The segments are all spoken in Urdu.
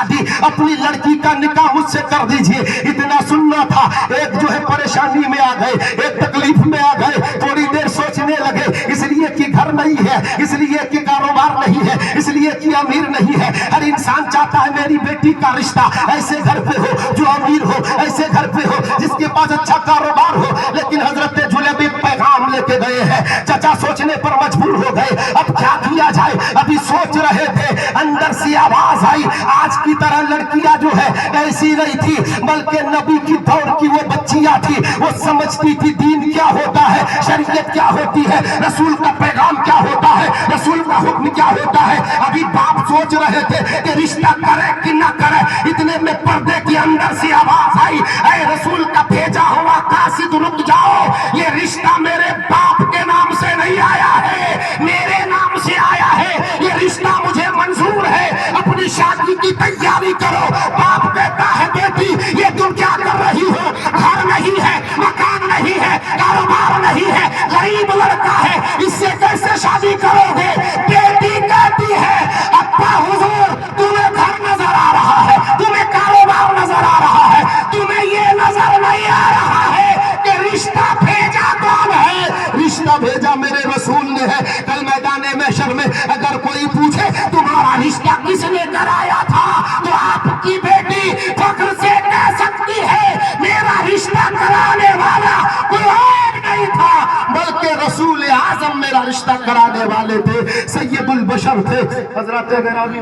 شادی اپنی لڑکی کا نکاح مجھ سے کر دیجئے. اتنا سننا تھا. ایک جو ہے پریشانی میں آ گئے, ایک تکلیف میں آ گئے, تھوڑی دیر سوچنے لگے, اس لیے کہ گھر نہیں ہے, اس لیے کہ کاروبار نہیں ہے, اس لیے کہ امیر نہیں ہے. ہر انسان چاہتا ہے میری بیٹی کا رشتہ ایسے گھر پہ ہو جو امیر ہو, ایسے گھر پہ ہو جس کے پاس اچھا کاروبار ہو. لیکن حضرت جلیبیب پیغام لے کے گئے ہیں. چچا سوچنے پر مجبور ہو گئے, اب کیا کیا جائے. ابھی سوچ رہے تھے, اندر سے آواز آئی. آج کی طرح لڑکیاں جو ہے ایسی نہیں تھی, بلکہ نبی کی دور کی وہ بچیاں تھی. وہ سمجھتی تھی دین کیا ہوتا ہے, شریعت کیا ہوتی ہے, رسول کا پیغام کیا ہوتا ہے, رسول کا حکم کیا ہوتا ہے. ابھی باپ سوچ رہے تھے کہ رشتہ کرے کہ نہ کرے. اتنے میں پردے کے اندر سے آواز آئی, اے رسول کا بھیجا ہوا قاصد رک جاؤ, یہ رشتہ میرے باپ کے نام سے نہیں آیا ہے, میرے نام سے آیا ہے. یہ رشتہ مجھے منظور ہے, اپنی شادی کی تیاری کرو. باپ کہتا ہے بیٹی یہ تم کیا کر رہی ہو, گھر نہیں ہے, مکان نہیں ہے, کاروبار نہیں ہے, غریب لڑکا ہے, اس سے کیسے شادی کرو گے. بیٹی کہتی ہے ابا حضور تمہیں گھر نظر آ رہا ہے, تمہیں کاروبار نظر آ رہا ہے, تمہیں یہ نظر نہیں آ رہا ہے کہ رشتہ بھیجا کون ہے. رشتہ بھیجا میرے رسول نے ہے. کل میدان محشر میں اگر کوئی پوچھے تمہارا رشتہ کس نے کرایا تھا, تو آپ کی بیٹی فخر سے کہہ سکتی ہے میرا رشتہ کرانے والا کوئی اور نہیں تھا بلکہ رسول اعظم میرا رشتہ کرانے والے تھے, سید البشر تھے. حضرت گرامی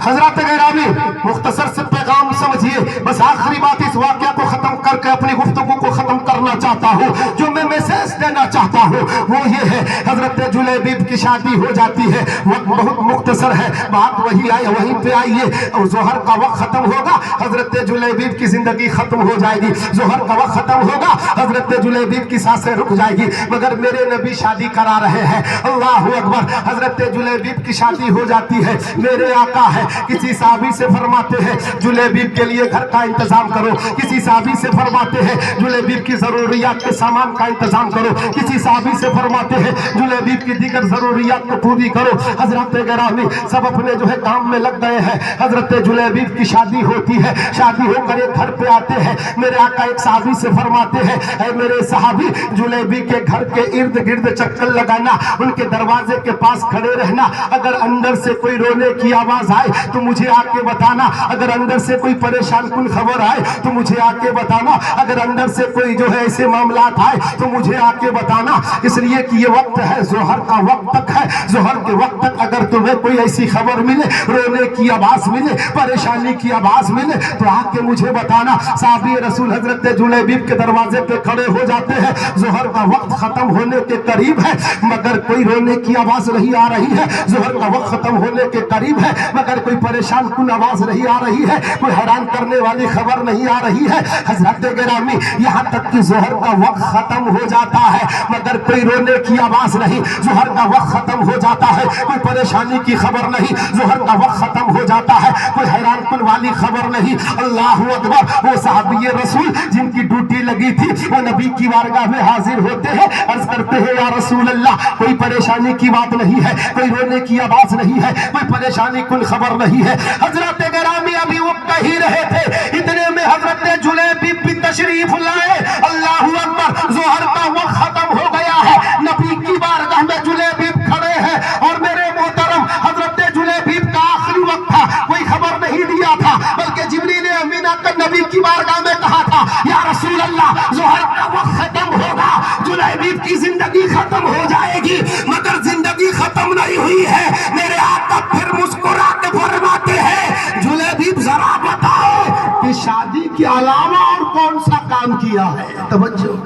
حضرات گرامی مختصر سے پیغام سمجھیے. بس آخری بات اس واقعہ کو ختم کر کے اپنی گفتگو کو ختم کرنا چاہتا ہوں. جو میں میسیج دینا چاہتا ہوں وہ یہ ہے, حضرت جلیبیب کی شادی ہو جاتی ہے. وقت بہت مختصر ہے, بات وہی آئے وہیں پہ آئیے. اور ظہر کا وقت ختم ہوگا, حضرت جلیبیب کی زندگی ختم ہو جائے گی. ظہر کا وقت ختم ہوگا, حضرت جلیبیب کی سانسیں رک جائے گی. مگر میرے نبی شادی کرا رہے ہیں. اللہ اکبر. حضرت جلیبیب کی شادی ہو جاتی ہے. میرے آقا ہے, کسی صحابی سے فرماتے ہیں جلیبیب کے لیے گھر کا انتظام کرو. کسی صحابی سے فرماتے ہیں جلیبیب کی ضروریات کے سامان کا انتظام کرو. کسی صحابی سے فرماتے ہیں جلیبیب کی دیگر ضروریات کو پوری کرو. حضرت گرامی سب اپنے جو ہے کام میں لگ گئے ہیں. حضرت جلیبیب کی شادی ہوتی ہے. شادی ہو کر ایک گھر پہ آتے ہیں. میرے آقا ایک صحابی سے فرماتے ہیں اے میرے صحابی جلیبی کے گھر کے ارد گرد چکر لگانا, ان کے دروازے کے پاس کھڑے رہنا. اگر اندر سے کوئی رونے کی آواز آئے تو مجھے آ کے بتانا. اگر اندر سے کوئی پریشان کن خبر آئے تو مجھے آ کے بتانا. اگر اندر سے کوئی جو ہے ایسے معاملات آئے تو مجھے آ کے بتانا. اس لیے کہ یہ وقت ہے, ظہر کا وقت تک ہے. ظہر کے وقت تک اگر تمہیں کوئی ایسی خبر ملے, رونے کی آواز ملے, پریشانی کی آواز ملے تو آ کے مجھے بتانا. صحابی رسول حضرت جلیبیب کے دروازے پہ کھڑے ہو جاتے ہیں. ظہر کا وقت ختم ہونے کے قریب ہے مگر کوئی رونے کی آواز نہیں آ رہی ہے. ظہر کا وقت ختم ہونے کے قریب ہے مگر کوئی پریشان کن آواز نہیں آ رہی ہے, کوئی حیران کرنے والی خبر نہیں آ رہی ہے. حضرت گرامی یہاں تک کہ ظہر کا وقت ختم ہو جاتا ہے مگر کوئی رونے کی آواز نہیں. ظہر کا وقت ختم ہو جاتا ہے, کوئی پریشانی کی خبر نہیں. ظہر کا وقت ختم ہو جاتا ہے, کوئی حیران کن والی خبر نہیں. اللہ اکبر. وہ صحابی رسول جن کی ڈیوٹی لگی تھی وہ نبی کی بارگاہ میں حاضر ہوتے ہیں, عرض کرتے ہیں یا رسول اللہ کوئی پریشانی کی بات نہیں ہے, کوئی رونے کی آواز نہیں ہے, کوئی پریشانی کن خبر نہیں ہے. حضرت گرامی ابھی وہ کہہ ہی رہے تھے, اتنے میں حضرت جلیبیب بھی تشریف لائے. اللہ اکبر. ظہر کا وقت ختم ہو گیا ہے, نبی کی بارگاہ میں جلیبیب کھڑے ہیں. اور میرے محترم حضرت جلیبیب کا آخری وقت تھا, کوئی خبر نہیں دیا تھا بلکہ جبریل امین آ کر نبی کی بارگاہ میں کہا تھا یا رسول اللہ ظہر کا وقت ختم ہوگا, جلیبیب کی زندگی ختم ہو جائے گی. مگر زندگی ختم نہیں ہوئی ہے. میرے آقا پھر مسکرا کے فرماتے ہیں جلیبیب ذرا بتاؤ کہ شادی کے علاوہ اور کون سا کام کیا ہے. توجہ,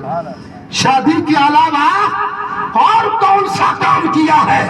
شادی کے علاوہ اور کون سا کام کیا ہے.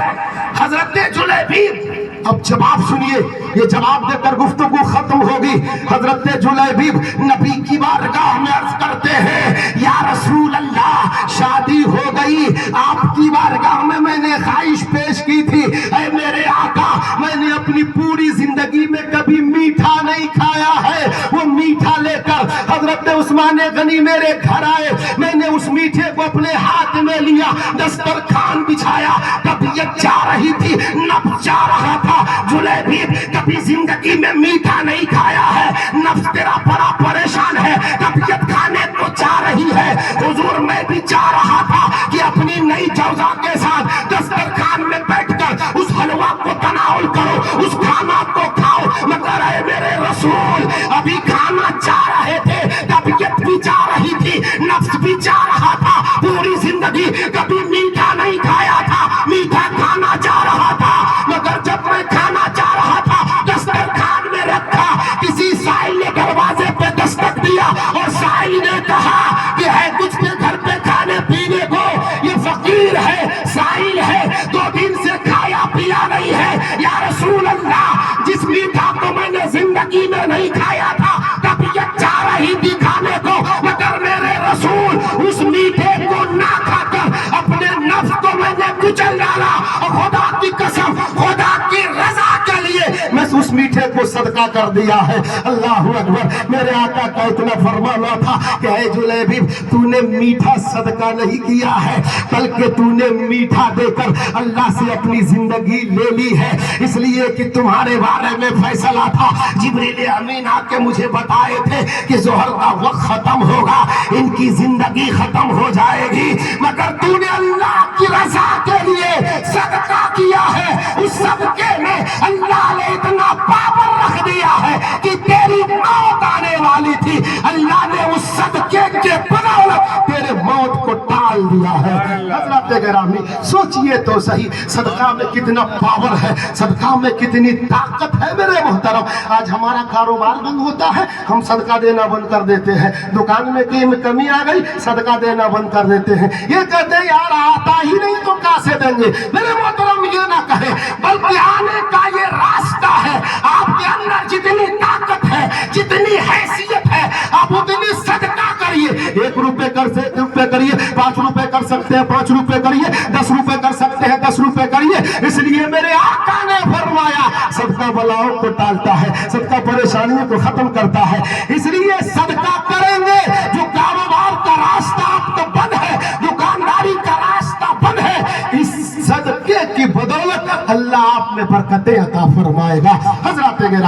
حضرت جلیبیب اب جواب سنیے, یہ جواب دے کر گفتگو ختم ہوگی. حضرت جلیبیب نبی کی بارگاہ میں عرض کرتے ہیں یا رسول اللہ شادی ہو گئی, آپ کی بارگاہ میں نے خواہش پیش کی تھی, اے میرے آقا میں نے اپنی پوری زندگی میں کبھی میٹھا نہیں کھایا ہے. وہ میٹھا لے کر حضرت عثمان غنی میرے گھر آئے. میں نے اس میٹھے کو اپنے ہاتھ میں لیا, دسترخوان بچھایا. طبیعت جا رہی تھی, نفس جا رہا تھا. جلیبیب کبھی زندگی میں میٹھا نہیں کھایا ہے, نفس تیرا بڑا پریشان ہے, طبیعت کھانے کو چاہ رہی ہے. حضور میں بھی چاہ رہا تھا کہ اپنی نئی جوزا کے ساتھ دسترخوان میں بیٹھ کر اس حلوہ کو تناول کرو, اس کھانا کو کھاؤ, مگر اے میرے رسول ابھی کھانا چاہ رہے تھے, طبیعت بھی چاہ رہی تھی, نفس بھی چاہ رہا تھا. پوری زندگی کبھی میٹھا نہیں کھایا تھا, میٹھا کھانا چاہ رہا تھا, مگر جب میں کھانا چاہ رہا تھا دسترخوان میں رکھا, کسی سائل نے دروازے پہ دستک دیا اور سائل نے کہا کہ ہے کچھ کے گھر پہ کھانے پینے کو, یہ فقیر ہے, سائل ہے, 2 دن سے کھایا پیا نہیں ہے. یا رسول اللہ جس میٹھا کو میں نے زندگی میں نہیں کھایا تھا, طبیعت چاہ رہی تھی کھانے کو, مگر میرے رسول اس میٹھے کو نہ کھا کر اپنے نفس کو میں نے کچل ڈالا, اور خدا کی قسم خدا کی رضا کے لیے میں اس میٹھے کو صدقہ کر دیا ہے. اللہ اکبر. میرے آقا کا اتنا فرمانا تھا کہ اے جلیبیب تو نے میٹھا صدقہ نہیں کیا ہے, بلکہ تو نے میٹھا دے کر اللہ سے اپنی زندگی لے لی ہے. اس لیے کہ تمہارے بارے میں فیصلہ تھا, جبریل امین آ کے مجھے بتائے تھے کہ ظہر کا وقت ختم ہوگا, ان کی زندگی ختم ہو جائے گی, مگر تو نے اللہ کی رضا کے لیے صدقہ کیا ہے. اس صدقے میں اللہ نے اتنا پاور رکھ دیا ہے کہ تیری موت آنے والی تھی, اللہ نے اس صدقے کے بدولت تیرے موت کو ٹال دیا ہے. حضرات گرامی سوچئے تو صحیح, صدقہ میں کتنا پاور ہے, صدقہ میں کتنی طاقت ہے. میرے محترم آج ہمارا کاروبار بند ہوتا ہے, ہم صدقہ دینا بند کر دیتے ہیں. دکان میں کمی آ گئی, صدقہ دینا بند کر دیتے ہیں. یہ کہتے ہیں یار آتا ہی نہیں تو کہاں سے دیں گے. میرے محترم یہ نہ کہیں, بلکہ آنے کا یہ راستہ ہے. آپ کے اندر جتنی طاقت ہے, جتنی حیثیت ہے, آپ اتنی صدقہ کریے. 1 روپے کریے, 5 روپے کر سکتے ہیں 5 روپے کریے, 10 روپے کر سکتے ہیں 10 روپے کریے. اس لیے میرے آقا نے فرمایا صدقہ بلاؤں کو ٹالتا ہے, صدقہ پریشانیوں کو ختم کرتا ہے. اس لیے صدقہ کریں گے. جو کاروبار کا راستہ آپ کا بند ہے, دکانداری کا راستہ بند ہے, اس صدقے کی بدولت اللہ آپ میں برکتیں عطا فرمائے گا. حضرات گرامی